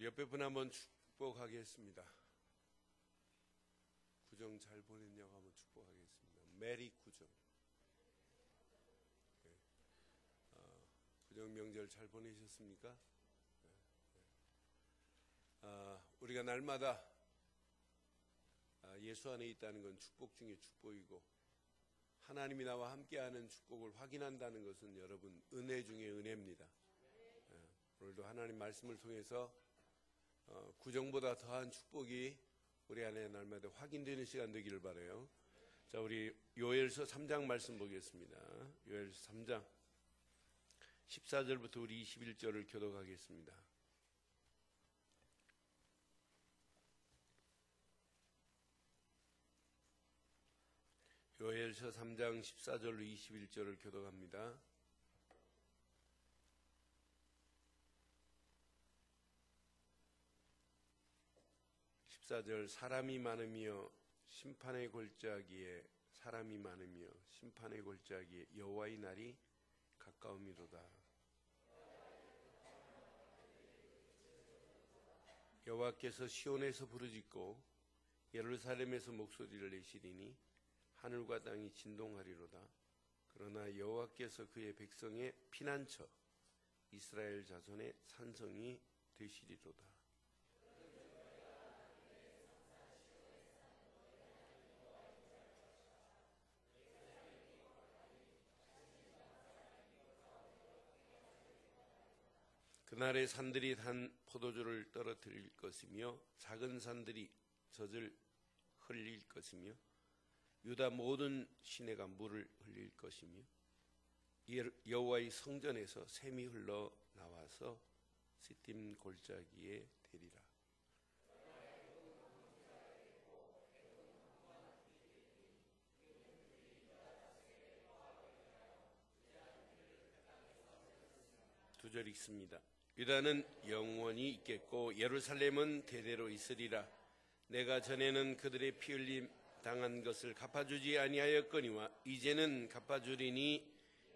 옆에 분 한번 축복하겠습니다. 구정 잘 보냈냐고 한번 축복하겠습니다. 메리 구정. 네. 구정 명절 잘 보내셨습니까? 우리가 날마다 예수 안에 있다는 건 축복 중에 축복이고, 하나님이 나와 함께하는 축복을 확인한다는 것은 여러분 은혜 중에 은혜입니다. 오늘도 하나님 말씀을 통해서 구정보다 더한 축복이 우리 안에 날마다 확인되는 시간 되기를 바라요. 자, 우리 요엘서 3장 말씀 보겠습니다. 요엘서 3장 14절부터 우리 21절을 교독하겠습니다. 요엘서 3장 14절로 21절을 교독합니다. 14절, 사람이 많으며 심판의 골짜기에 사람이 많으며 심판의 골짜기에 여호와의 날이 가까움이로다. 여호와께서 시온에서 부르짖고 예루살렘에서 목소리를 내시리니 하늘과 땅이 진동하리로다. 그러나 여호와께서 그의 백성의 피난처 이스라엘 자손의 산성이 되시리로다. 그날의 산들이 단 포도주를 떨어뜨릴 것이며 작은 산들이 젖을 흘릴 것이며 유다 모든 시내가 물을 흘릴 것이며 여호와의 성전에서 샘이 흘러 나와서 시딤 골짜기에 대리라. 두 절 읽습니다. 유다는 영원히 있겠고 예루살렘은 대대로 있으리라. 내가 전에는 그들의 피 흘림 당한 것을 갚아주지 아니하였거니와 이제는 갚아주리니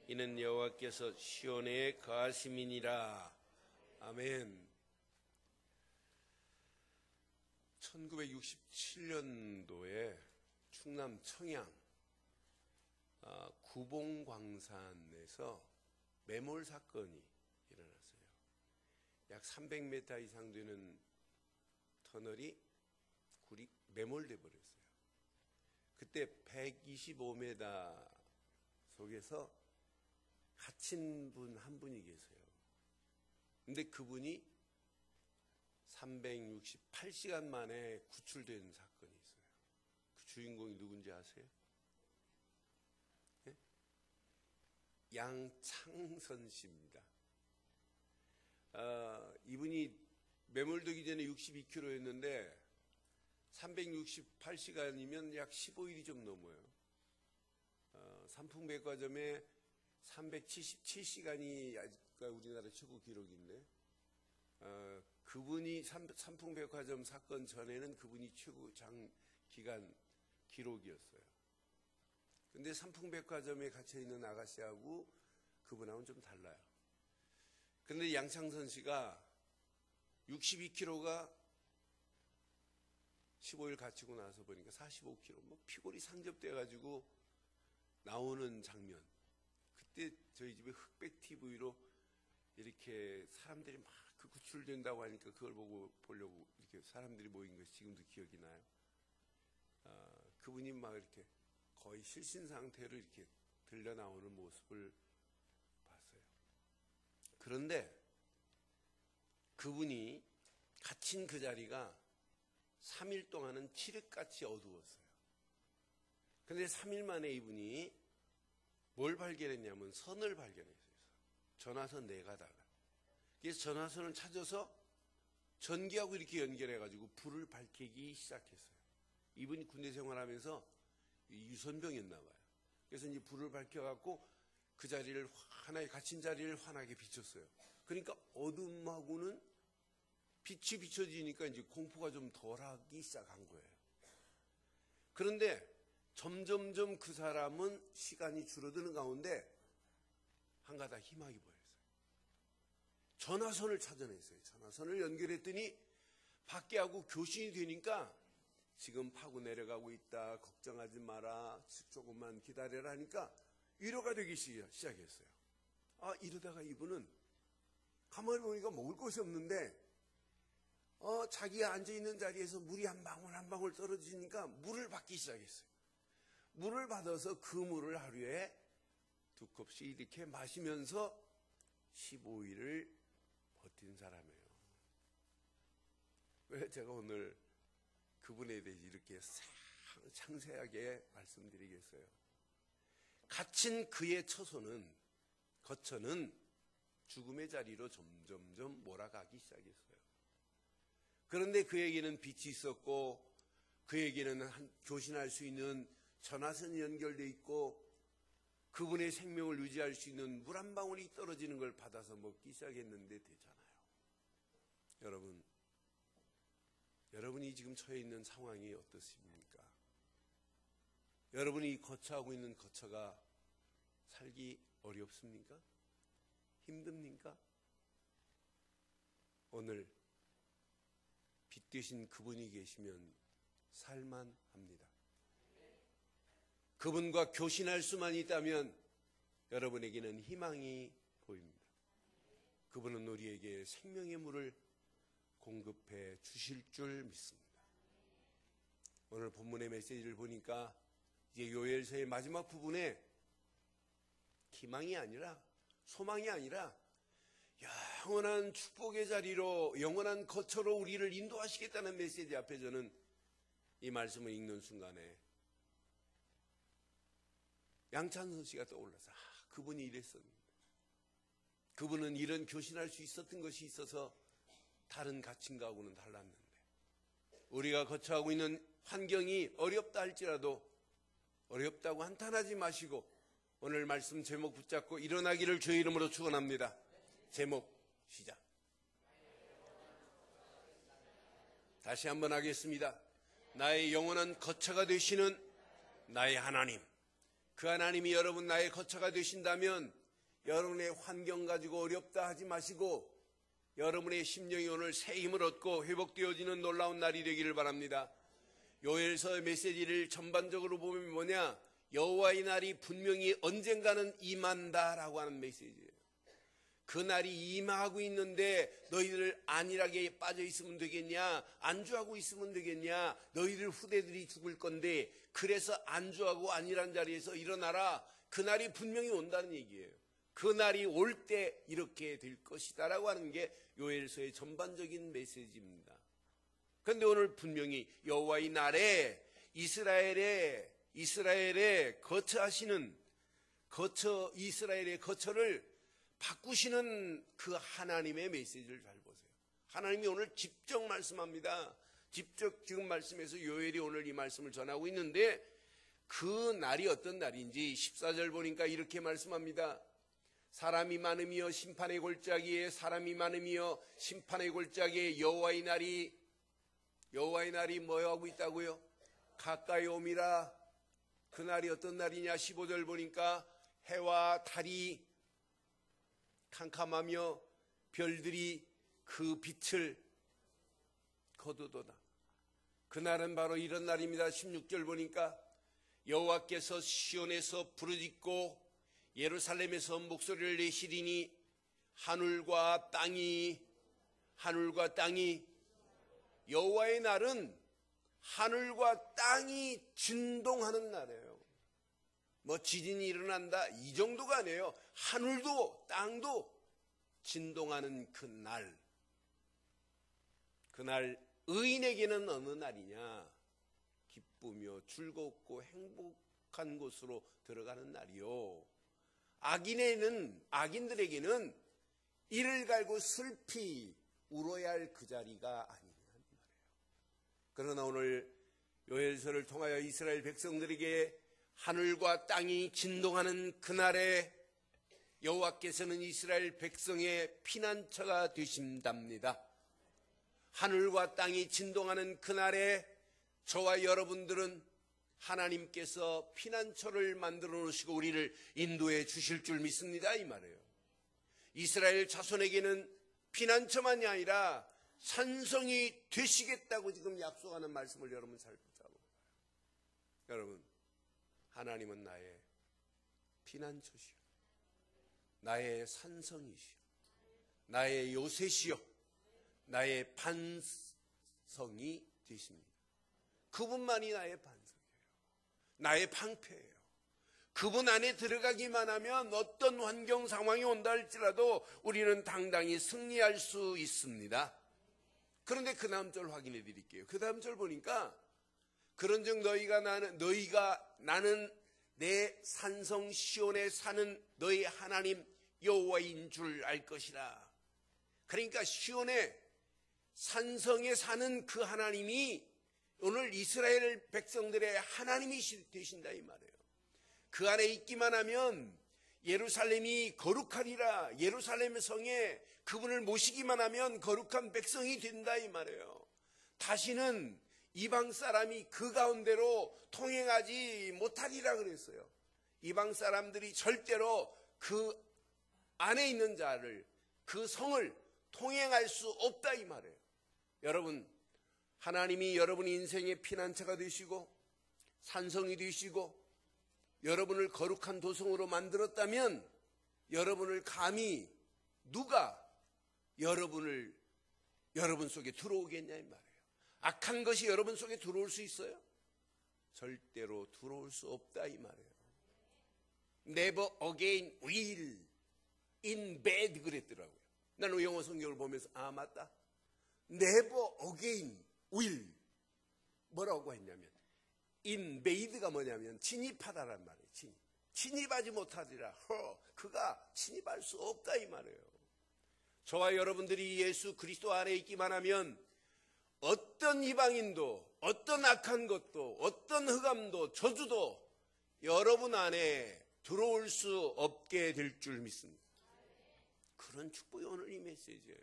이는 여호와께서 시온에 거하심이니라. 아멘. 1967년도에 충남 청양 구봉광산에서 매몰 사건이 일어났어요. 약 300m 이상 되는 터널이 굴이 매몰돼 버렸어요. 그때 125m 속에서 갇힌 분 한 분이 계세요. 근데 그분이 368시간 만에 구출된 사건이 있어요. 그 주인공이 누군지 아세요? 네? 양창선 씨입니다. 이분이 매몰되기 전에 62kg였는데 368시간이면 약 15일이 좀 넘어요. 삼풍백화점에 377시간이 우리나라 최고 기록인데, 그분이 삼풍백화점 사건 전에는 그분이 최고 장기간 기록이었어요. 근데 삼풍백화점에 갇혀있는 아가씨하고 그분하고는 좀 달라요. 근데 양창선 씨가 62kg가 15일 갇히고 나서 보니까 45kg, 피골이 상접돼가지고 나오는 장면. 그때 저희 집에 흑백 TV로 이렇게 사람들이 막 그 구출된다고 하니까 그걸 보려고 이렇게 사람들이 모인 것이 지금도 기억이 나요. 그분이 막 이렇게 거의 실신 상태로 이렇게 들려 나오는 모습을 봤어요. 그런데 그분이 갇힌 그 자리가 3일 동안은 칠흑같이 어두웠어요. 그런데 3일 만에 이분이 뭘 발견했냐면 선을 발견했어요. 전화선 4가닥을. 그래서 전화선을 찾아서 전기하고 이렇게 연결해가지고 불을 밝히기 시작했어요. 이분이 군대 생활하면서 유선병이었나 봐요. 그래서 이제 불을 밝혀갖고 그 자리를 하나의 갇힌 자리를 환하게 비췄어요. 그러니까 어둠하고는 빛이 비춰지니까 이제 공포가 좀 덜하기 시작한 거예요. 그런데 점점점 그 사람은 시간이 줄어드는 가운데 한 가닥 희망이 보였어요. 전화선을 찾아냈어요. 전화선을 연결했더니 밖에 하고 교신이 되니까 지금 파고 내려가고 있다. 걱정하지 마라. 조금만 기다려라 하니까 위로가 되기 시작했어요. 이러다가 이분은 가만히 보니까 먹을 것이 없는데 자기가 앉아있는 자리에서 물이 한 방울 한 방울 떨어지니까 물을 받기 시작했어요. 물을 받아서 그 물을 하루에 2컵씩 이렇게 마시면서 15일을 버틴 사람이에요. 왜 제가 오늘 그분에 대해 이렇게 상세하게 말씀드리겠어요? 갇힌 그의 거처는 죽음의 자리로 점점점 몰아가기 시작했어요. 그런데 그에게는 빛이 있었고 그에게는 교신할 수 있는 전화선이 연결되어 있고 그분의 생명을 유지할 수 있는 물 한 방울이 떨어지는 걸 받아서 먹기 시작했는데 되잖아요. 여러분이 지금 처해 있는 상황이 어떻습니까? 여러분이 거처하고 있는 거처가 살기 어렵습니까? 힘듭니까? 오늘 빛 되신 그분이 계시면 살만합니다. 그분과 교신할 수만 있다면 여러분에게는 희망이 보입니다. 그분은 우리에게 생명의 물을 공급해 주실 줄 믿습니다. 오늘 본문의 메시지를 보니까 이제 요엘서의 마지막 부분에 희망이 아니라 소망이 아니라 영원한 축복의 자리로 영원한 거처로 우리를 인도하시겠다는 메시지 앞에 저는 이 말씀을 읽는 순간에 양찬선 씨가 떠올라서 그분이 이랬었는데 그분은 이런 교신할 수 있었던 것이 있어서 다른 가칭가하고는 달랐는데 우리가 거처하고 있는 환경이 어렵다 할지라도 어렵다고 한탄하지 마시고 오늘 말씀 제목 붙잡고 일어나기를 주의 이름으로 축원합니다. 제목 시작. 다시 한번 하겠습니다. 나의 영원한 거처가 되시는 나의 하나님. 그 하나님이 여러분 나의 거처가 되신다면 여러분의 환경 가지고 어렵다 하지 마시고 여러분의 심령이 오늘 새 힘을 얻고 회복되어지는 놀라운 날이 되기를 바랍니다. 요엘서의 메시지를 전반적으로 보면 뭐냐? 여호와의 날이 분명히 언젠가는 임한다라고 하는 메시지예요. 그 날이 임하고 있는데 너희들 안일하게 빠져 있으면 되겠냐? 안주하고 있으면 되겠냐? 너희들 후대들이 죽을 건데 그래서 안주하고 안일한 자리에서 일어나라. 그 날이 분명히 온다는 얘기예요. 그 날이 올 때 이렇게 될 것이다라고 하는 게 요엘서의 전반적인 메시지입니다. 그런데 오늘 분명히 여호와의 날에 이스라엘의 거처하시는 이스라엘의 거처를 바꾸시는 그 하나님의 메시지를 잘 보세요. 하나님이 오늘 직접 말씀합니다. 직접 지금 말씀에서 요엘이 오늘 이 말씀을 전하고 있는데 그 날이 어떤 날인지 14절 보니까 이렇게 말씀합니다. 사람이 많으며 심판의 골짜기에 사람이 많으며 심판의 골짜기에 여호와의 날이 뭐하고 있다고요? 가까이 옴이라. 그 날이 어떤 날이냐? 15절 보니까 해와 달이 캄캄하며 별들이 그 빛을 거두도다. 그날은 바로 이런 날입니다. 16절 보니까 여호와께서 시온에서 부르짖고 예루살렘에서 목소리를 내시리니 하늘과 땅이 여호와의 날은 하늘과 땅이 진동하는 날이에요. 뭐 지진이 일어난다 이 정도가 아니에요. 하늘도 땅도 진동하는 그날 의인에게는 어느 날이냐? 기쁘며 즐겁고 행복한 곳으로 들어가는 날이요. 악인들에게는 이를 갈고 슬피 울어야 할 그 자리가 아니냐는 말이에요. 그러나 오늘 요엘서를 통하여 이스라엘 백성들에게 하늘과 땅이 진동하는 그날에 여호와께서는 이스라엘 백성의 피난처가 되신답니다. 하늘과 땅이 진동하는 그날에 저와 여러분들은 하나님께서 피난처를 만들어 놓으시고 우리를 인도해 주실 줄 믿습니다 이 말이에요. 이스라엘 자손에게는 피난처만이 아니라 산성이 되시겠다고 지금 약속하는 말씀을 여러분 잘 붙잡고 봐요. 여러분, 하나님은 나의 피난처시요, 나의 산성이시요, 나의 요새시요, 나의 반성이 되십니다. 그분만이 나의 반성이에요. 나의 방패예요. 그분 안에 들어가기만 하면 어떤 환경 상황이 온다 할지라도 우리는 당당히 승리할 수 있습니다. 그런데 그 다음 절 확인해 드릴게요. 그 다음 절 보니까 그런즉 너희가 나는 내 산성 시온에 사는 너희 하나님 여호와인 줄 알 것이라. 그러니까 시온의 산성에 사는 그 하나님이 오늘 이스라엘 백성들의 하나님이 되신다 이 말이에요. 그 안에 있기만 하면 예루살렘이 거룩하리라. 예루살렘 성에 그분을 모시기만 하면 거룩한 백성이 된다 이 말이에요. 다시는 이방 사람이 그 가운데로 통행하지 못하리라 그랬어요. 이방 사람들이 절대로 그 안에 있는 자를, 그 성을 통행할 수 없다 이 말이에요. 여러분, 하나님이 여러분 인생의 피난처가 되시고 산성이 되시고 여러분을 거룩한 도성으로 만들었다면 여러분을 감히 누가 여러분 속에 들어오겠냐 이 말이에요. 악한 것이 여러분 속에 들어올 수 있어요? 절대로 들어올 수 없다 이 말이에요. Never again will invade 그랬더라고요. 나는 영어 성경을 보면서 아 맞다. Never again will 뭐라고 했냐면 invade가 뭐냐면 진입하다란 말이에요. 진입하지 못하리라. 그가 진입할 수 없다 이 말이에요. 저와 여러분들이 예수 그리스도 안에 있기만 하면 어떤 이방인도, 어떤 악한 것도, 어떤 흑암도, 저주도 여러분 안에 들어올 수 없게 될 줄 믿습니다. 그런 축복이 오늘 이 메시지예요.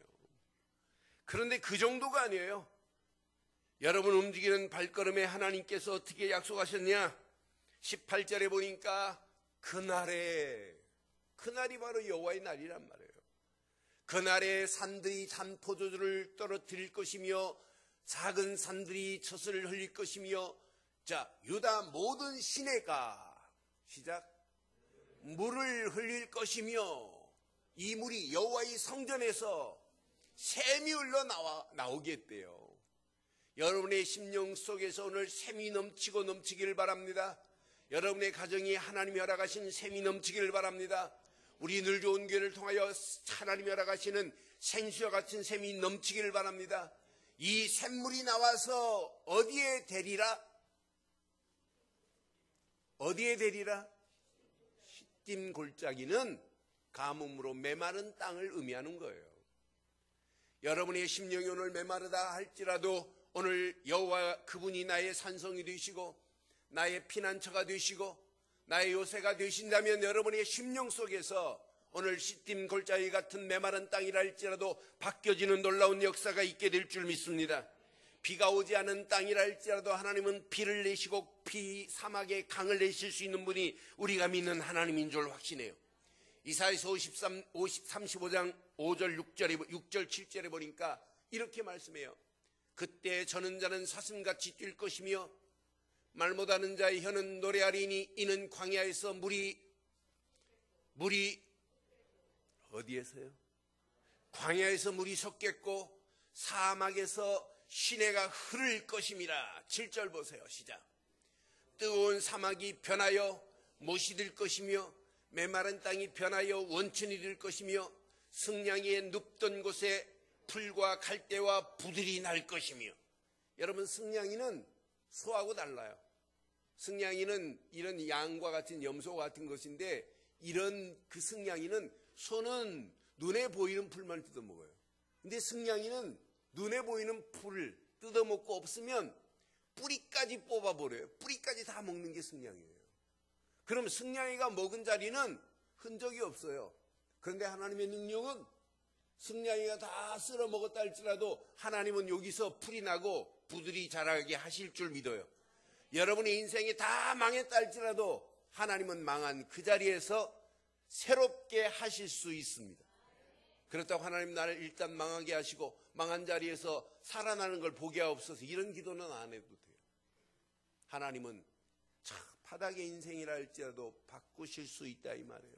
그런데 그 정도가 아니에요. 여러분 움직이는 발걸음에 하나님께서 어떻게 약속하셨냐? 18절에 보니까 그날이 바로 여호와의 날이란 말이에요. 그날에 산들이 산포도주를 떨어뜨릴 것이며 작은 산들이 젖을 흘릴 것이며 자 유다 모든 시내가 시작 물을 흘릴 것이며 이 물이 여호와의 성전에서 샘이 흘러 나오겠대요. 여러분의 심령 속에서 오늘 샘이 넘치고 넘치기를 바랍니다. 여러분의 가정이 하나님이 허락하신 샘이 넘치기를 바랍니다. 우리 늘 좋은 교회를 통하여 하나님이 허락하시는 생수와 같은 샘이 넘치기를 바랍니다. 이 샘물이 나와서 어디에 대리라? 어디에 대리라? 시딤 골짜기는 가뭄으로 메마른 땅을 의미하는 거예요. 여러분의 심령이 오늘 메마르다 할지라도 오늘 여호와 그분이 나의 산성이 되시고 나의 피난처가 되시고 나의 요새가 되신다면 여러분의 심령 속에서 오늘 시딤 골짜기 같은 메마른 땅이라 할지라도 바뀌어지는 놀라운 역사가 있게 될 줄 믿습니다. 비가 오지 않은 땅이라 할지라도 하나님은 비를 내시고 사막에 강을 내실 수 있는 분이 우리가 믿는 하나님인 줄 확신해요. 이사야서 35장 5절 6절 7절에 보니까 이렇게 말씀해요. 그때 저는 자는 사슴같이 뛸 것이며 말 못하는 자의 혀는 노래하리니 이는 광야에서 물이 어디에서요? 광야에서 물이 섞겠고 사막에서 시내가 흐를 것임이라. 7절 보세요. 시작. 뜨거운 사막이 변하여 못이 될 것이며 메마른 땅이 변하여 원천이 될 것이며 승냥이에 눕던 곳에 풀과 갈대와 부들이 날 것이며. 여러분 승냥이는 소하고 달라요. 승냥이는 이런 양과 같은 염소 같은 것인데 이런 그 승냥이는 소는 눈에 보이는 풀만 뜯어먹어요. 근데 승냥이는 눈에 보이는 풀을 뜯어먹고 없으면 뿌리까지 뽑아버려요. 뿌리까지 다 먹는 게 승냥이에요. 그럼 승냥이가 먹은 자리는 흔적이 없어요. 그런데 하나님의 능력은 승냥이가 다 쓸어 먹었다 할지라도 하나님은 여기서 풀이 나고 부들이 자라게 하실 줄 믿어요. 여러분의 인생이 다 망했다 할지라도 하나님은 망한 그 자리에서 새롭게 하실 수 있습니다. 그렇다고 하나님 나를 일단 망하게 하시고 망한 자리에서 살아나는 걸 보게 하옵소서, 이런 기도는 안 해도 돼요. 하나님은 참 바닥의 인생이라 할지라도 바꾸실 수 있다 이 말이에요.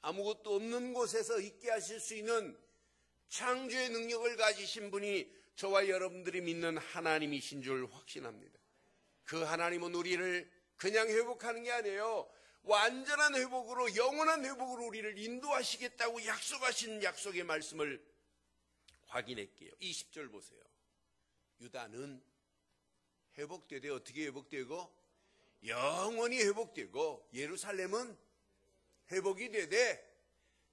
아무것도 없는 곳에서 있게 하실 수 있는 창조의 능력을 가지신 분이 저와 여러분들이 믿는 하나님이신 줄 확신합니다. 그 하나님은 우리를 그냥 회복하는 게 아니에요. 완전한 회복으로, 영원한 회복으로 우리를 인도하시겠다고 약속하신 약속의 말씀을 확인할게요. 20절 보세요. 유다는 회복되되 어떻게 회복되고? 영원히 회복되고, 예루살렘은 회복이 되되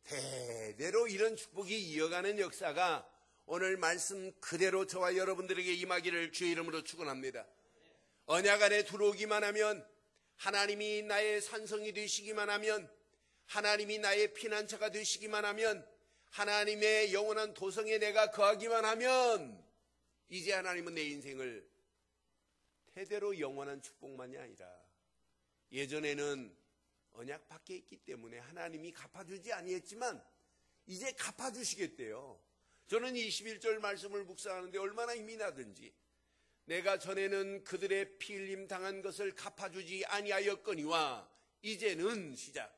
대대로 이런 축복이 이어가는 역사가 오늘 말씀 그대로 저와 여러분들에게 임하기를 주의 이름으로 축원합니다. 언약 안에 들어오기만 하면, 하나님이 나의 산성이 되시기만 하면, 하나님이 나의 피난처가 되시기만 하면, 하나님의 영원한 도성에 내가 거하기만 하면, 이제 하나님은 내 인생을 대대로 영원한 축복만이 아니라, 예전에는 언약 밖에 있기 때문에 하나님이 갚아주지 아니했지만 이제 갚아주시겠대요. 저는 21절 말씀을 묵상하는데 얼마나 힘이 나든지, 내가 전에는 그들의 피 흘림 당한 것을 갚아주지 아니하였거니와 이제는 시작,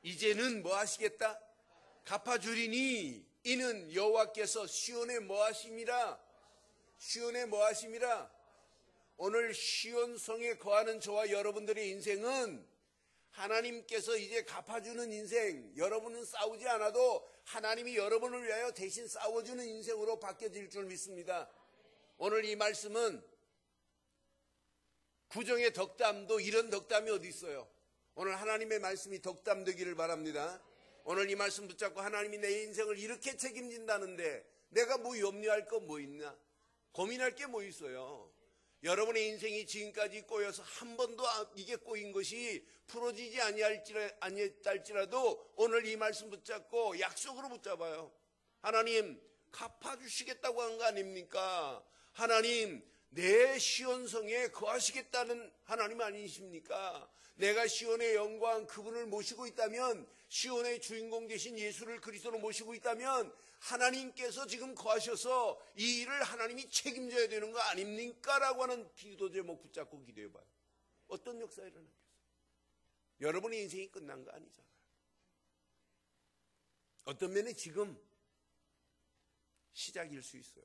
이제는 뭐 하시겠다? 갚아주리니 이는 여호와께서 시온에 뭐 하심이라? 시온에 뭐 하심이라? 오늘 시온성에 거하는 저와 여러분들의 인생은 하나님께서 이제 갚아주는 인생, 여러분은 싸우지 않아도 하나님이 여러분을 위하여 대신 싸워주는 인생으로 바뀌어질 줄 믿습니다. 오늘 이 말씀은 구정의 덕담도 이런 덕담이 어디 있어요? 오늘 하나님의 말씀이 덕담 되기를 바랍니다. 오늘 이 말씀 붙잡고 하나님이 내 인생을 이렇게 책임진다는데 내가 뭐 염려할 건 뭐 있나? 고민할 게 뭐 있어요? 여러분의 인생이 지금까지 꼬여서 한 번도 이게 꼬인 것이 풀어지지 아니할지라도 오늘 이 말씀 붙잡고 약속으로 붙잡아요. 하나님 갚아주시겠다고 한 거 아닙니까? 하나님 내 시온성에 거하시겠다는 하나님 아니십니까? 내가 시온의 영광 그분을 모시고 있다면, 시온의 주인공 되신 예수를 그리스도로 모시고 있다면 하나님께서 지금 거하셔서 이 일을 하나님이 책임져야 되는 거 아닙니까? 라고 하는 기도 제목 붙잡고 기도해봐요. 어떤 역사가 일어나겠어요? 여러분의 인생이 끝난 거 아니잖아요. 어떤 면에 지금 시작일 수 있어요.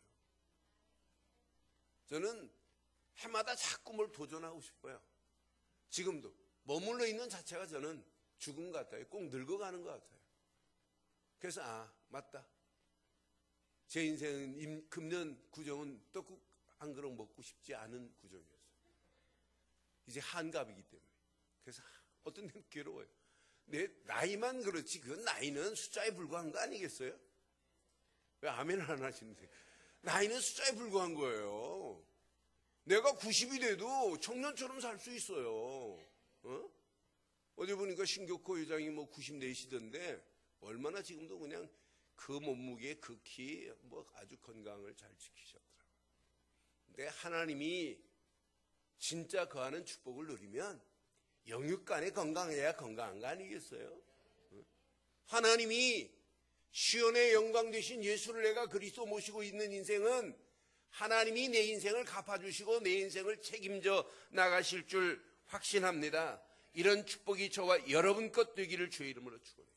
저는 해마다 자꾸 뭘 도전하고 싶어요. 지금도 머물러 있는 자체가 저는 죽음 같아요. 꼭 늙어가는 것 같아요. 그래서 맞다. 제 인생은 금년 구정은 떡국 한 그릇 먹고 싶지 않은 구정이었어요. 이제 한갑이기 때문에. 그래서 어떤 데는 괴로워요. 내 나이만 그렇지 그 나이는 숫자에 불과한 거 아니겠어요? 왜 아멘을 안 하시는데? 나이는 숫자에 불과한 거예요. 내가 90이 돼도 청년처럼 살 수 있어요. 어제 보니까 신교코 회장이 뭐 94시던데 얼마나 지금도 그냥 그 몸무게, 그 키, 뭐 아주 건강을 잘 지키셨더라고요. 근데 하나님이 진짜 거하는 축복을 누리면 영육간에 건강해야 건강한 거 아니겠어요? 하나님이 시온의 영광 되신 예수를 내가 그리스도 모시고 있는 인생은 하나님이 내 인생을 갚아주시고 내 인생을 책임져 나가실 줄 확신합니다. 이런 축복이 저와 여러분 것 되기를 주의 이름으로 축원해요.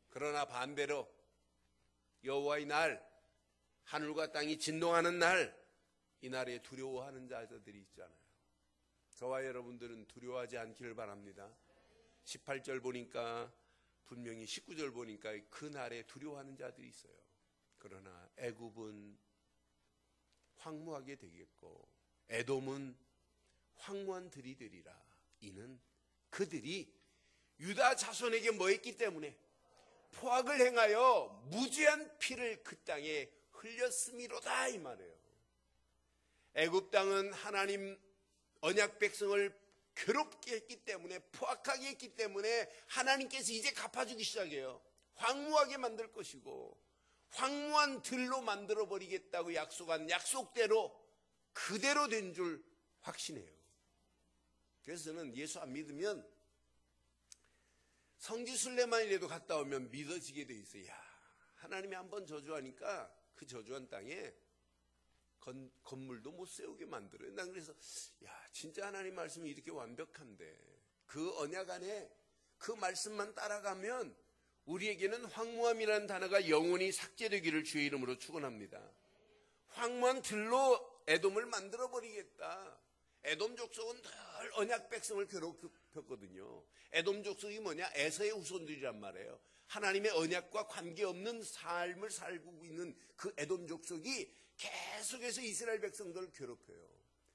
그러나 반대로 여호와의 날, 하늘과 땅이 진동하는 날, 이 날에 두려워하는 자들이 있잖아요. 저와 여러분들은 두려워하지 않기를 바랍니다. 18절 보니까 분명히 19절 보니까 그 날에 두려워하는 자들이 있어요. 그러나 애굽은 황무하게 되겠고 에돔은 황무한 들이 되리라. 이는 그들이 유다 자손에게 뭐 했기 때문에? 포악을 행하여 무죄한 피를 그 땅에 흘렸음이로다 이 말이에요. 애굽 땅은 하나님 언약 백성을 괴롭게 했기 때문에, 포악하게 했기 때문에 하나님께서 이제 갚아주기 시작해요. 황무하게 만들 것이고 황무한 들로 만들어버리겠다고 약속한 약속대로 그대로 된 줄 확신해요. 그래서 저는 예수 안 믿으면 성지순례만이라도 갔다 오면 믿어지게 돼 있어요. 야, 하나님이 한번 저주하니까 그 저주한 땅에 건물도 못 세우게 만들어요. 난 그래서 진짜 하나님 말씀이 이렇게 완벽한데 그 언약 안에 그 말씀만 따라가면 우리에게는 황무함이라는 단어가 영원히 삭제되기를 주의 이름으로 축원합니다. 황무한 들로 에돔을 만들어버리겠다. 에돔 족속은 늘 언약 백성을 괴롭혔거든요. 에돔 족속이 뭐냐? 에서의 후손들이란 말이에요. 하나님의 언약과 관계없는 삶을 살고 있는 그 에돔 족속이 계속해서 이스라엘 백성들을 괴롭혀요.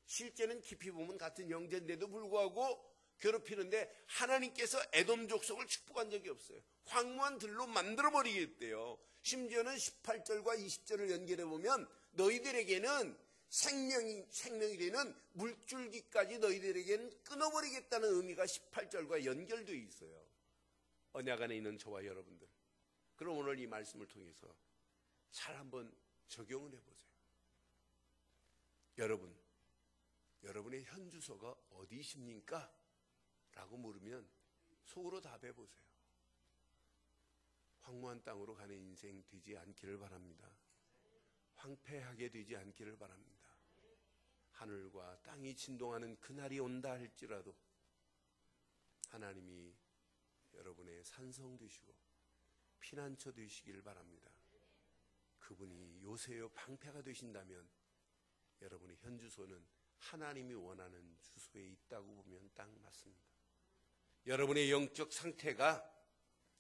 실제는 깊이 보면 같은 형제인데도 불구하고 괴롭히는데 하나님께서 에돔 족속을 축복한 적이 없어요. 황무한 들로 만들어버리겠대요. 심지어는 18절과 20절을 연결해 보면 너희들에게는 생명이 되는 물줄기까지 너희들에게는 끊어버리겠다는 의미가 18절과 연결되어 있어요. 언약 안에 있는 저와 여러분들, 그럼 오늘 이 말씀을 통해서 잘 한번 적용을 해보세요. 여러분의 현 주소가 어디십니까? 라고 물으면 속으로 답해보세요. 황무한 땅으로 가는 인생 되지 않기를 바랍니다. 황폐하게 되지 않기를 바랍니다. 하늘과 땅이 진동하는 그날이 온다 할지라도 하나님이 여러분의 산성 되시고 피난처 되시길 바랍니다. 그분이 요새요 방패가 되신다면 여러분의 현 주소는 하나님이 원하는 주소에 있다고 보면 딱 맞습니다. 여러분의 영적 상태가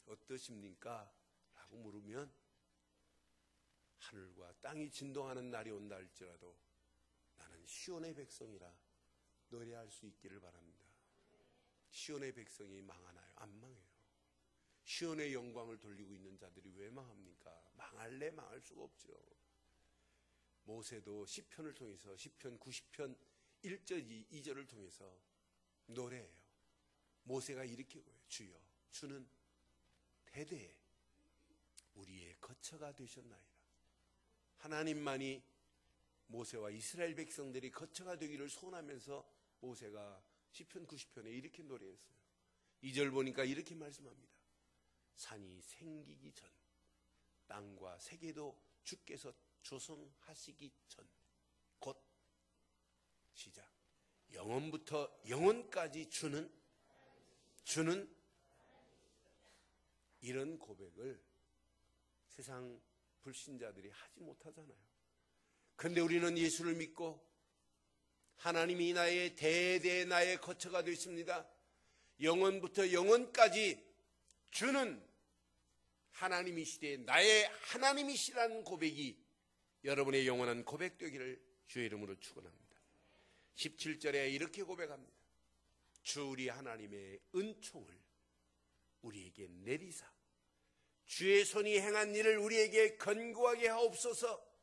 어떠십니까? 라고 물으면 하늘과 땅이 진동하는 날이 온다 할지라도 나는 시온의 백성이라 노래할 수 있기를 바랍니다. 시온의 백성이 망하나요? 안 망해요. 시온의 영광을 돌리고 있는 자들이 왜 망합니까? 망할래 망할 수가 없죠. 모세도 시편을 통해서 시편 90편 1절 2절을 통해서 노래해요. 모세가 이렇게 고해요. 주여, 주는 대대에 우리의 거처가 되셨나이다. 하나님만이 모세와 이스라엘 백성들이 거처가 되기를 소원하면서 모세가 시편 90편에 이렇게 노래했어요. 2절 보니까 이렇게 말씀합니다. 산이 생기기 전, 땅과 세계도 주께서 조성하시기 전, 곧 시작. 영원부터 영원까지 주는 이런 고백을 세상 불신자들이 하지 못하잖아요. 그런데 우리는 예수를 믿고 하나님이 나의 대대 나의 거처가 되십니다. 영원부터 영원까지 주는 하나님이시되 나의 하나님이시라는 고백이 여러분의 영원한 고백되기를 주의 이름으로 축원합니다. 17절에 이렇게 고백합니다. 주 우리 하나님의 은총을 우리에게 내리사 주의 손이 행한 일을 우리에게 견고하게 하옵소서.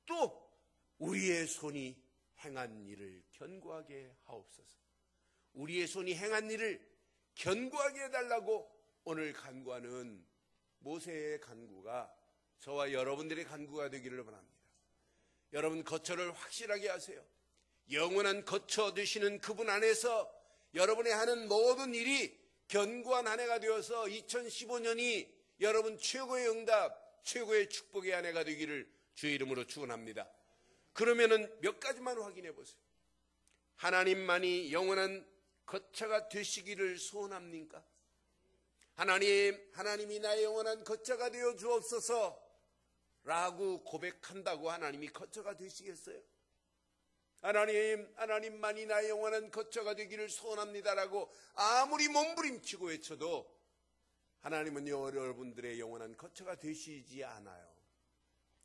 또 우리의 손이 행한 일을 견고하게 하옵소서. 우리의 손이 행한 일을 견고하게 해달라고 오늘 간구하는 모세의 간구가 저와 여러분들의 간구가 되기를 바랍니다. 여러분 거처를 확실하게 하세요. 영원한 거처 되시는 그분 안에서 여러분의 하는 모든 일이 견고한 한 해가 되어서 2015년이 여러분 최고의 응답, 최고의 축복의 한 해가 되기를 주의 이름으로 축원합니다. 그러면은 몇 가지만 확인해 보세요. 하나님만이 영원한 거처가 되시기를 소원합니까? 하나님이 나의 영원한 거처가 되어 주옵소서 라고 고백한다고 하나님이 거처가 되시겠어요? 하나님만이 나의 영원한 거처가 되기를 소원합니다라고 아무리 몸부림치고 외쳐도 하나님은 여러분들의 영원한 거처가 되시지 않아요.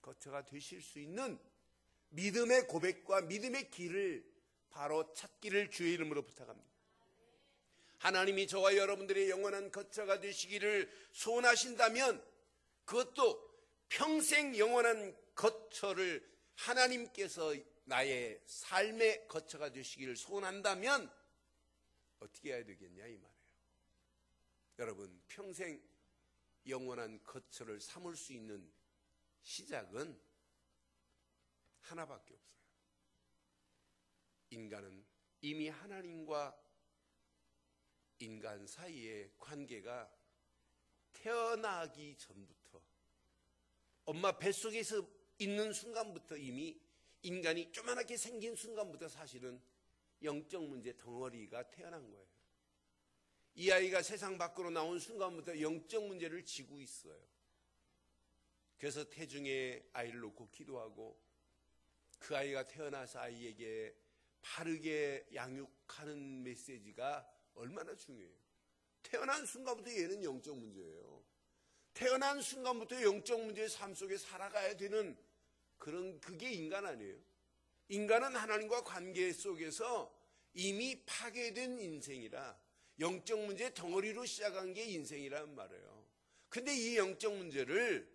거처가 되실 수 있는 믿음의 고백과 믿음의 길을 바로 찾기를 주의 이름으로 부탁합니다. 하나님이 저와 여러분들의 영원한 거처가 되시기를 소원하신다면 그것도 평생 영원한 거처를 하나님께서 나의 삶의 거처가 되시기를 소원한다면 어떻게 해야 되겠냐 이 말이에요. 여러분 평생 영원한 거처를 삼을 수 있는 시작은 하나밖에 없어요. 인간은 이미 하나님과 인간 사이의 관계가 태어나기 전부터 엄마 뱃속에서 있는 순간부터 이미 인간이 조그맣게 생긴 순간부터 사실은 영적 문제 덩어리가 태어난 거예요. 이 아이가 세상 밖으로 나온 순간부터 영적 문제를 지고 있어요. 그래서 태중에 아이를 놓고 기도하고 그 아이가 태어나서 아이에게 바르게 양육하는 메시지가 얼마나 중요해요. 태어난 순간부터 얘는 영적 문제예요. 태어난 순간부터 영적 문제의 삶 속에 살아가야 되는 그게 인간 아니에요. 인간은 하나님과 관계 속에서 이미 파괴된 인생이라 영적 문제의 덩어리로 시작한 게 인생이란 말이에요. 근데 이 영적 문제를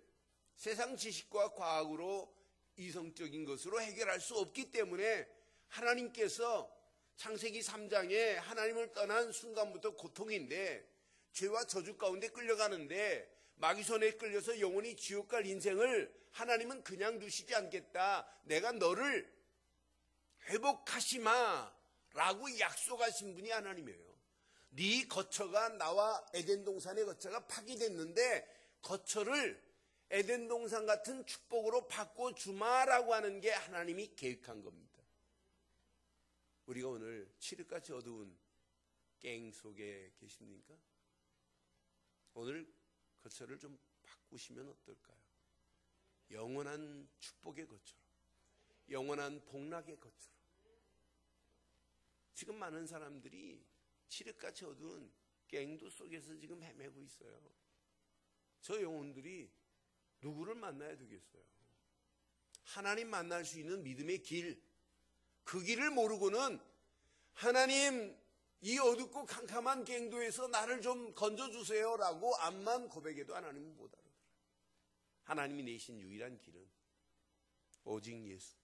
세상 지식과 과학으로 이성적인 것으로 해결할 수 없기 때문에 하나님께서 창세기 3장에 하나님을 떠난 순간부터 고통인데 죄와 저주 가운데 끌려가는데 마귀 손에 끌려서 영원히 지옥 갈 인생을 하나님은 그냥 두시지 않겠다. 내가 너를 회복하시마 라고 약속하신 분이 하나님이에요. 네 거처가 나와 에덴 동산의 거처가 파괴됐는데 거처를 에덴 동산 같은 축복으로 바꿔주마라고 하는 게 하나님이 계획한 겁니다. 우리가 오늘 칠흑같이 어두운 갱 속에 계십니까? 오늘 거처를 좀 바꾸시면 어떨까요? 영원한 축복의 거처로, 영원한 복락의 거처로. 지금 많은 사람들이 칠흑같이 어두운 갱도 속에서 지금 헤매고 있어요. 저 영혼들이 누구를 만나야 되겠어요? 하나님 만날 수 있는 믿음의 길, 그 길을 모르고는 하나님 이 어둡고 캄캄한 갱도에서 나를 좀 건져주세요 라고 암만 고백해도 하나님은 못 알아들어요. 하나님이 내신 유일한 길은 오직 예수,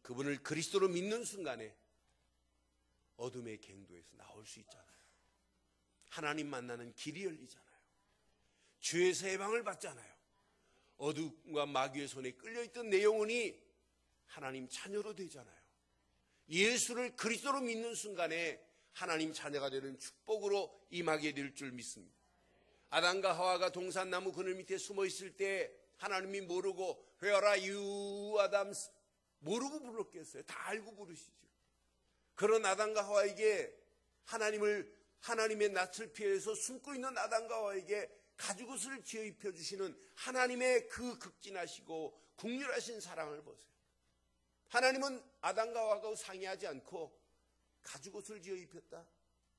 그분을 그리스도로 믿는 순간에 어둠의 갱도에서 나올 수 있잖아요. 하나님 만나는 길이 열리잖아요. 죄에서 해방을 받잖아요. 어둠과 마귀의 손에 끌려있던 내 영혼이 하나님 자녀로 되잖아요. 예수를 그리스도로 믿는 순간에 하나님 자녀가 되는 축복으로 임하게 될 줄 믿습니다. 아담과 하와가 동산나무 그늘 밑에 숨어 있을 때 하나님이 모르고 Where are you, Adams? 모르고 불렀겠어요. 다 알고 부르시죠. 그런 아담과 하와에게 하나님의 낯을 피해서 숨고 있는 아담과 하와에게 가죽옷을 지어 입혀주시는 하나님의 그 극진하시고 국률하신 사랑을 보세요. 하나님은 아담과 하와가 상의하지 않고 가죽옷을 지어 입혔다?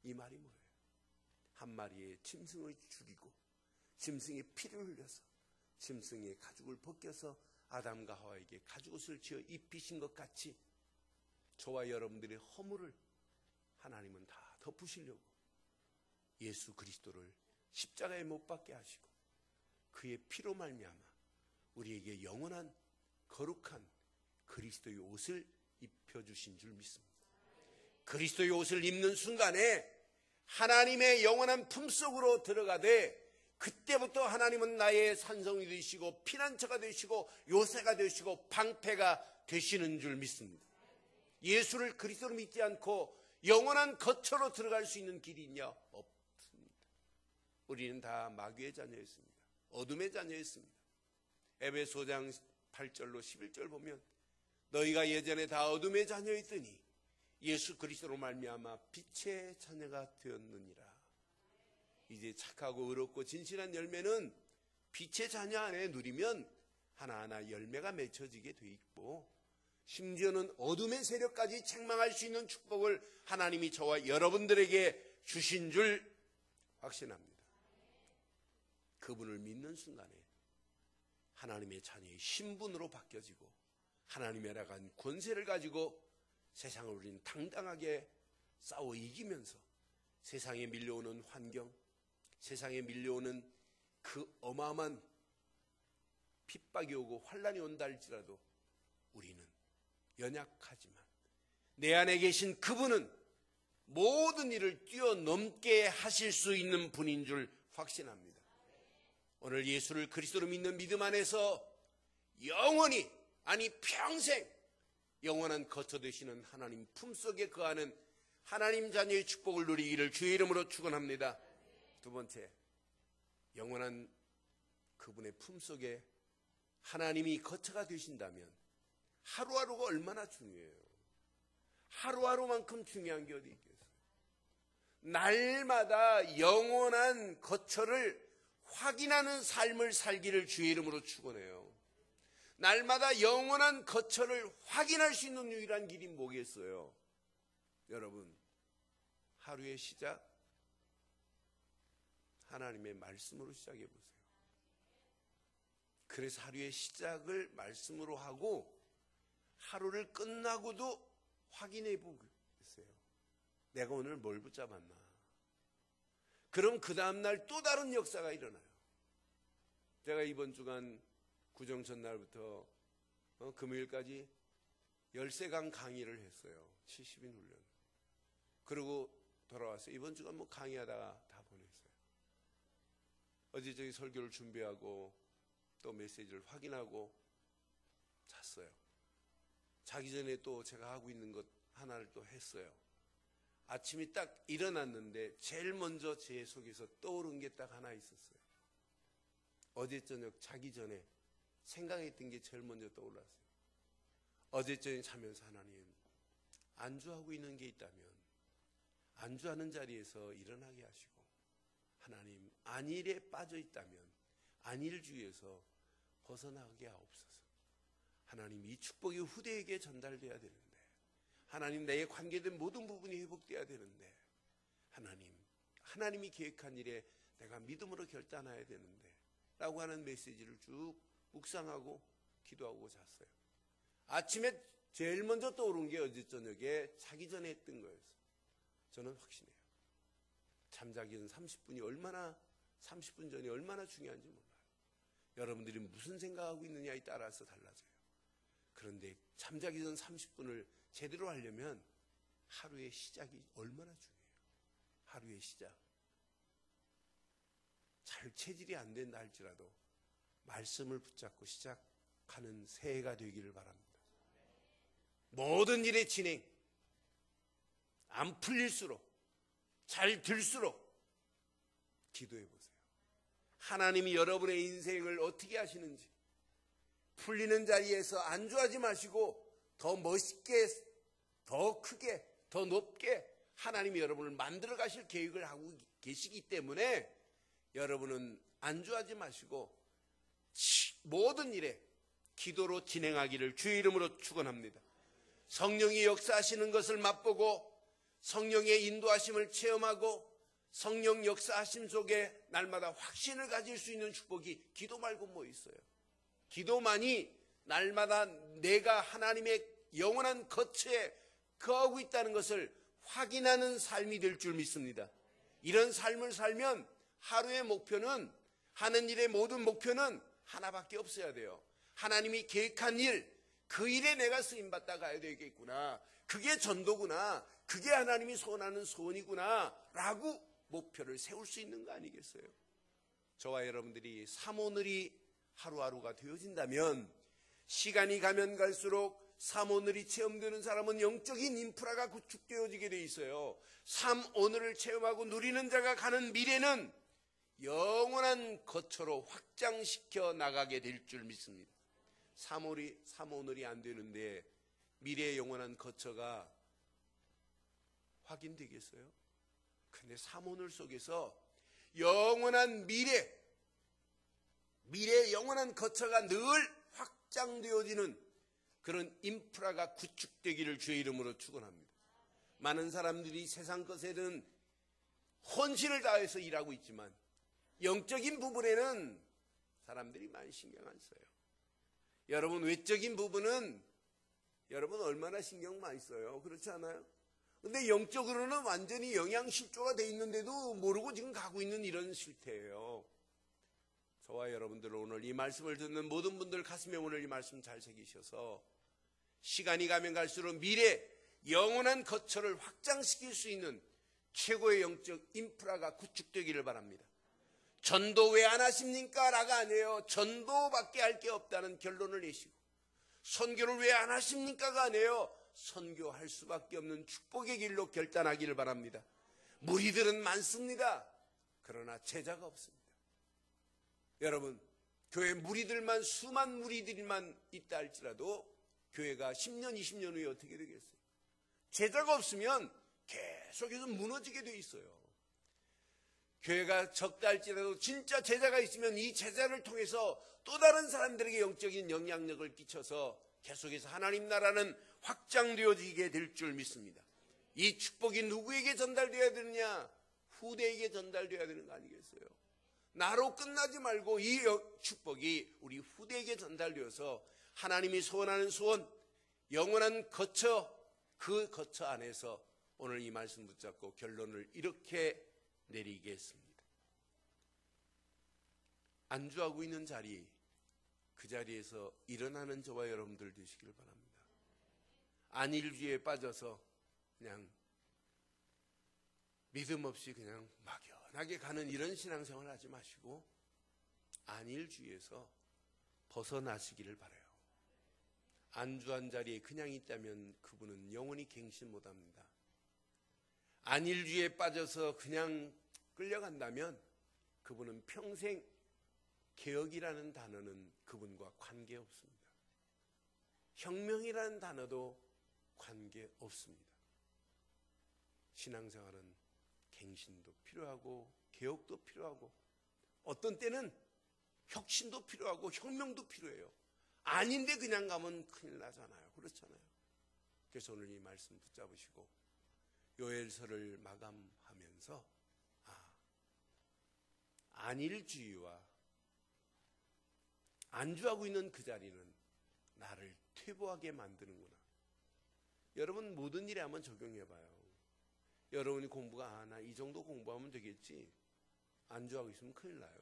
이 말이 뭐예요? 한 마리의 짐승을 죽이고 짐승의 피를 흘려서 짐승의 가죽을 벗겨서 아담과 하와에게 가죽옷을 지어 입히신 것 같이 저와 여러분들의 허물을 하나님은 다 덮으시려고 예수 그리스도를 십자가에 못 박게 하시고 그의 피로 말미암아 우리에게 영원한 거룩한 그리스도의 옷을 입혀주신 줄 믿습니다. 그리스도의 옷을 입는 순간에 하나님의 영원한 품속으로 들어가되 그때부터 하나님은 나의 산성이 되시고 피난처가 되시고 요새가 되시고 방패가 되시는 줄 믿습니다. 예수를 그리스도로 믿지 않고 영원한 거처로 들어갈 수 있는 길이 있냐? 없습니다. 우리는 다 마귀의 자녀였습니다. 어둠의 자녀였습니다. 에베소 5장 8절로 11절 보면 너희가 예전에 다 어둠의 자녀였더니 예수 그리스도로 말미암아 빛의 자녀가 되었느니라. 이제 착하고 의롭고 진실한 열매는 빛의 자녀 안에 누리면 하나하나 열매가 맺혀지게 돼 있고 심지어는 어둠의 세력까지 책망할 수 있는 축복을 하나님이 저와 여러분들에게 주신 줄 확신합니다. 그분을 믿는 순간에 하나님의 자녀의 신분으로 바뀌어지고 하나님의 나간 권세를 가지고 세상을 우리는 당당하게 싸워 이기면서 세상에 밀려오는 환경, 세상에 밀려오는 그 어마어마한 핍박이 오고 환란이 온다 할지라도 우리는 연약하지만 내 안에 계신 그분은 모든 일을 뛰어넘게 하실 수 있는 분인 줄 확신합니다. 오늘 예수를 그리스도로 믿는 믿음 안에서 영원히 아니 평생 영원한 거처 되시는 하나님 품속에 거하는 하나님 자녀의 축복을 누리기를 주의 이름으로 축원합니다. 두 번째, 영원한 그분의 품속에 하나님이 거처가 되신다면 하루하루가 얼마나 중요해요. 하루하루만큼 중요한 게 어디 있겠어요. 날마다 영원한 거처를 확인하는 삶을 살기를 주의 이름으로 축원해요. 날마다 영원한 거처를 확인할 수 있는 유일한 길이 뭐겠어요? 여러분, 하루의 시작 하나님의 말씀으로 시작해 보세요. 그래서 하루의 시작을 말씀으로 하고 하루를 끝나고도 확인해 보겠어요. 내가 오늘 뭘 붙잡았나? 그럼 그 다음날 또 다른 역사가 일어나요. 제가 이번 주간 구정천 날부터 금요일까지 열쇠강 강의를 했어요. 70인 훈련. 그리고 돌아왔어요. 이번 주간 뭐 강의하다가 다 보냈어요. 어제 저기 설교를 준비하고 또 메시지를 확인하고 잤어요. 자기 전에 또 제가 하고 있는 것 하나를 또 했어요. 아침이 딱 일어났는데 제일 먼저 제 속에서 떠오른 게 딱 하나 있었어요. 어제 저녁 자기 전에 생각했던 게 제일 먼저 떠올랐어요. 어제 저녁 자면서 하나님, 안주하고 있는 게 있다면 안주하는 자리에서 일어나게 하시고, 하나님, 안일에 빠져 있다면 안일주의에서 벗어나게 하옵소서. 하나님, 이 축복이 후대에게 전달돼야 되는데, 하나님, 내게 관계된 모든 부분이 회복돼야 되는데, 하나님이 계획한 일에 내가 믿음으로 결단해야 되는데 라고 하는 메시지를 쭉 묵상하고 기도하고 잤어요. 아침에 제일 먼저 떠오른 게 어제 저녁에 자기 전에 했던 거였어요. 저는 확신해요. 잠자기 전 30분 전이 얼마나 중요한지 몰라요. 여러분들이 무슨 생각하고 있느냐에 따라서 달라져요. 그런데 잠자기 전 30분을 제대로 하려면 하루의 시작이 얼마나 중요해요. 하루의 시작. 잘 체질이 안 된다 할지라도 말씀을 붙잡고 시작하는 새해가 되기를 바랍니다. 모든 일의 진행, 안 풀릴수록, 잘 들수록 기도해 보세요. 하나님이 여러분의 인생을 어떻게 하시는지, 풀리는 자리에서 안주하지 마시고 더 멋있게, 더 크게, 더 높게 하나님이 여러분을 만들어 가실 계획을 하고 계시기 때문에 여러분은 안주하지 마시고 모든 일에 기도로 진행하기를 주의 이름으로 축원합니다. 성령이 역사하시는 것을 맛보고 성령의 인도하심을 체험하고 성령 역사하심 속에 날마다 확신을 가질 수 있는 축복이 기도 말고 뭐 있어요? 기도만이 날마다 내가 하나님의 영원한 거처에 거하고 있다는 것을 확인하는 삶이 될 줄 믿습니다. 이런 삶을 살면 하루의 목표는, 하는 일의 모든 목표는 하나밖에 없어야 돼요. 하나님이 계획한 일, 그 일에 내가 쓰임받다 가야 되겠구나. 그게 전도구나. 그게 하나님이 소원하는 소원이구나 라고 목표를 세울 수 있는 거 아니겠어요? 저와 여러분들이 삼오늘이 하루하루가 되어진다면 시간이 가면 갈수록 삼오늘이 체험되는 사람은 영적인 인프라가 구축되어지게 돼 있어요. 삼오늘을 체험하고 누리는 자가 가는 미래는 영원한 거처로 확장시켜 나가게 될 줄 믿습니다. 삼오늘이 안 되는데 미래의 영원한 거처가 확인되겠어요? 근데 삼오늘 속에서 영원한 미래의 영원한 거처가 늘 확장되어지는 그런 인프라가 구축되기를 주의 이름으로 축원합니다. 많은 사람들이 세상 것에는 헌신을 다해서 일하고 있지만 영적인 부분에는 사람들이 많이 신경 안 써요. 여러분, 외적인 부분은 여러분 얼마나 신경 많이 써요? 그렇지 않아요? 근데 영적으로는 완전히 영양실조가 돼 있는데도 모르고 지금 가고 있는 이런 실태예요. 저와 여러분들 오늘 이 말씀을 듣는 모든 분들 가슴에 오늘 이 말씀 잘 새기셔서 시간이 가면 갈수록 미래 영원한 거처를 확장시킬 수 있는 최고의 영적 인프라가 구축되기를 바랍니다. 전도 왜 안 하십니까? 라가 아니에요. 전도밖에 할 게 없다는 결론을 내시고, 선교를 왜 안 하십니까가 아니에요. 선교할 수밖에 없는 축복의 길로 결단하기를 바랍니다. 무리들은 많습니다. 그러나 제자가 없습니다. 여러분, 교회 무리들만, 수만 무리들만 있다 할지라도 교회가 10년, 20년 후에 어떻게 되겠어요? 제자가 없으면 계속해서 무너지게 돼 있어요. 교회가 적다 할지라도 진짜 제자가 있으면 이 제자를 통해서 또 다른 사람들에게 영적인 영향력을 끼쳐서 계속해서 하나님 나라는 확장되어지게 될 줄 믿습니다. 이 축복이 누구에게 전달되어야 되느냐? 후대에게 전달되어야 되는 거 아니겠어요? 나로 끝나지 말고 이 축복이 우리 후대에게 전달되어서 하나님이 소원하는 소원, 영원한 거처, 그 거처 안에서 오늘 이 말씀 붙잡고 결론을 이렇게 내리겠습니다. 안주하고 있는 자리, 그 자리에서 일어나는 저와 여러분들 되시길 바랍니다. 안일주의에 빠져서 그냥 믿음 없이 그냥 막연하게 가는 이런 신앙생활 하지 마시고 안일주의에서 벗어나시기를 바라요. 안주한 자리에 그냥 있다면 그분은 영원히 갱신 못합니다. 안일주의에 빠져서 그냥 끌려간다면 그분은 평생 개혁이라는 단어는 그분과 관계없습니다. 혁명이라는 단어도 관계없습니다. 신앙생활은 갱신도 필요하고 개혁도 필요하고 어떤 때는 혁신도 필요하고 혁명도 필요해요. 아닌데 그냥 가면 큰일 나잖아요. 그렇잖아요. 그래서 오늘 이 말씀 붙잡으시고 요엘서를 마감하면서 안일주의와 안주하고 있는 그 자리는 나를 퇴보하게 만드는구나. 여러분 모든 일에 한번 적용해봐요. 여러분이 공부가 나 이 정도 공부하면 되겠지. 안주하고 있으면 큰일 나요.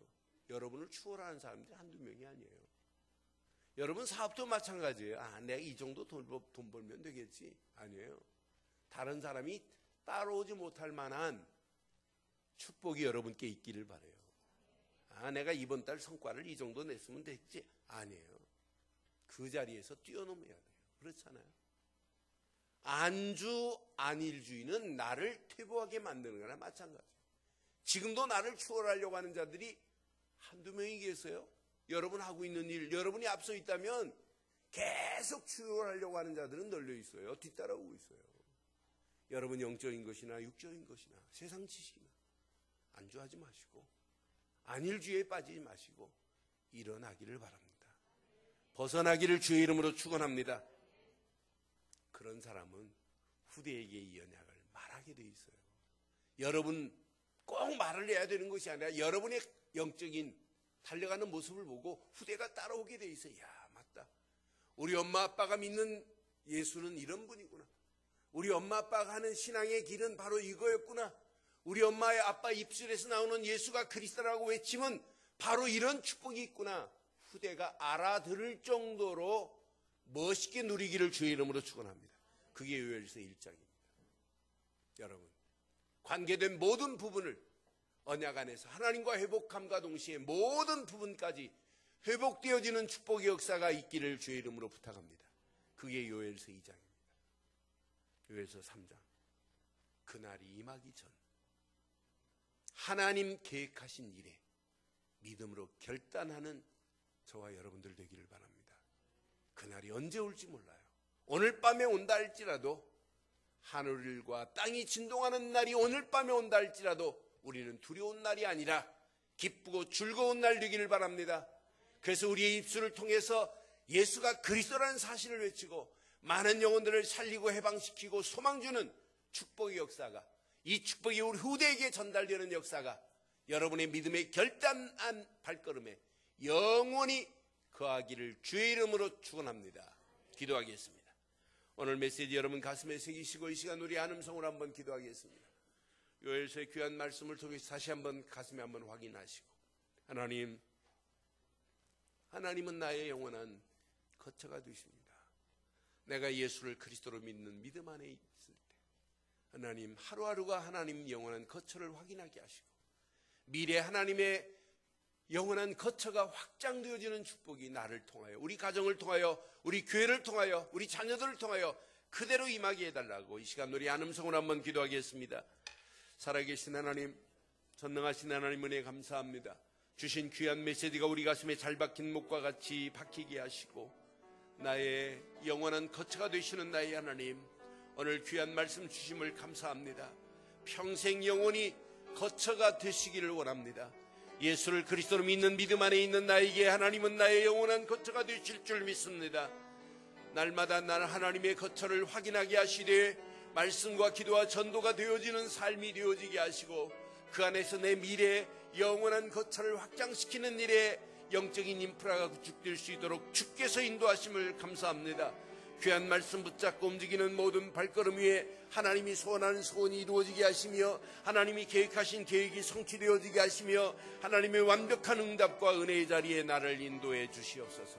여러분을 추월하는 사람들이 한두 명이 아니에요. 여러분 사업도 마찬가지예요. 내가 이 정도 돈 벌면 되겠지. 아니에요. 다른 사람이 따라오지 못할 만한 축복이 여러분께 있기를 바라요. 내가 이번 달 성과를 이 정도 냈으면 됐지. 아니에요. 그 자리에서 뛰어넘어야 돼요. 그렇잖아요. 안주 안일주의는 나를 퇴보하게 만드는 거나 마찬가지예요. 지금도 나를 추월하려고 하는 자들이 한두 명이 계세요. 여러분 하고 있는 일, 여러분이 앞서 있다면 계속 추월하려고 하는 자들은 널려 있어요. 뒤따라오고 있어요. 여러분 영적인 것이나 육적인 것이나 세상 지식이나 안주하지 마시고 안일주의에 빠지지 마시고 일어나기를 바랍니다. 벗어나기를 주의 이름으로 축원합니다. 그런 사람은 후대에게 이 언약을 말하게 돼 있어요. 여러분 꼭 말을 해야 되는 것이 아니라 여러분의 영적인 달려가는 모습을 보고 후대가 따라오게 돼 있어요. 야, 맞다. 우리 엄마 아빠가 믿는 예수는 이런 분이구나. 우리 엄마 아빠가 하는 신앙의 길은 바로 이거였구나. 우리 엄마의 아빠 입술에서 나오는 예수가 그리스도라고 외치면 바로 이런 축복이 있구나. 후대가 알아들을 정도로 멋있게 누리기를 주의 이름으로 축원합니다. 그게 요엘서 1장입니다. 여러분, 관계된 모든 부분을 언약 안에서 하나님과 회복함과 동시에 모든 부분까지 회복되어지는 축복의 역사가 있기를 주의 이름으로 부탁합니다. 그게 요엘서 2장입니다. 요엘서 3장. 그날이 임하기 전 하나님 계획하신 일에 믿음으로 결단하는 저와 여러분들 되기를 바랍니다. 그날이 언제 올지 몰라요. 오늘 밤에 온다 할지라도 하늘과 땅이 진동하는 날이 오늘 밤에 온다 할지라도 우리는 두려운 날이 아니라 기쁘고 즐거운 날 되기를 바랍니다. 그래서 우리의 입술을 통해서 예수가 그리스도라는 사실을 외치고 많은 영혼들을 살리고 해방시키고 소망 주는 축복의 역사가, 이 축복이 우리 후대에게 전달되는 역사가 여러분의 믿음의 결단한 발걸음에 영원히 거하기를 주의 이름으로 축원합니다. 기도하겠습니다. 오늘 메시지 여러분 가슴에 새기시고 이 시간 우리 한음성으로 한번 기도하겠습니다. 요엘서의 귀한 말씀을 통해서 다시 한번 가슴에 한번 확인하시고, 하나님은 나의 영원한 거처가 되십니다. 내가 예수를 그리스도로 믿는 믿음 안에 있을 때 하나님 하루하루가 하나님 영원한 거처를 확인하게 하시고 미래 하나님의 영원한 거처가 확장되어지는 축복이 나를 통하여, 우리 가정을 통하여, 우리 교회를 통하여, 우리 자녀들을 통하여 그대로 임하게 해달라고 이 시간 우리 한음성으로 한번 기도하겠습니다. 살아계신 하나님, 전능하신 하나님 은혜 감사합니다. 주신 귀한 메시지가 우리 가슴에 잘 박힌 목과 같이 박히게 하시고 나의 영원한 거처가 되시는 나의 하나님, 오늘 귀한 말씀 주심을 감사합니다. 평생 영원히 거처가 되시기를 원합니다. 예수를 그리스도로 믿는 믿음 안에 있는 나에게 하나님은 나의 영원한 거처가 되실 줄 믿습니다. 날마다 나는 하나님의 거처를 확인하게 하시되 말씀과 기도와 전도가 되어지는 삶이 되어지게 하시고 그 안에서 내 미래 영원한 거처를 확장시키는 일에 영적인 인프라가 구축될 수 있도록 주께서 인도하심을 감사합니다. 귀한 말씀 붙잡고 움직이는 모든 발걸음 위에 하나님이 소원하는 소원이 이루어지게 하시며 하나님이 계획하신 계획이 성취되어지게 하시며 하나님의 완벽한 응답과 은혜의 자리에 나를 인도해 주시옵소서.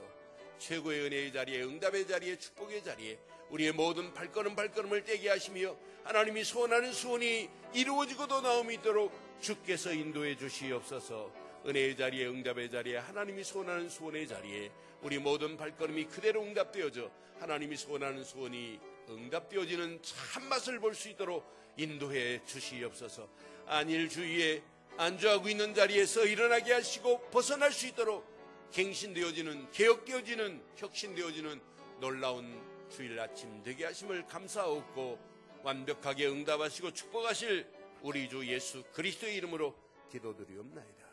최고의 은혜의 자리에, 응답의 자리에, 축복의 자리에 우리의 모든 발걸음을 떼게 하시며 하나님이 소원하는 소원이 이루어지고도 나옴이 있도록 주께서 인도해 주시옵소서. 은혜의 자리에, 응답의 자리에, 하나님이 소원하는 소원의 자리에 우리 모든 발걸음이 그대로 응답되어져 하나님이 소원하는 소원이 응답되어지는 참맛을 볼 수 있도록 인도해 주시옵소서. 안일 주위에 안주하고 있는 자리에서 일어나게 하시고 벗어날 수 있도록 갱신되어지는, 개혁되어지는, 혁신되어지는 놀라운 주일 아침 되게 하심을 감사하옵고 완벽하게 응답하시고 축복하실 우리 주 예수 그리스도의 이름으로 기도드리옵나이다.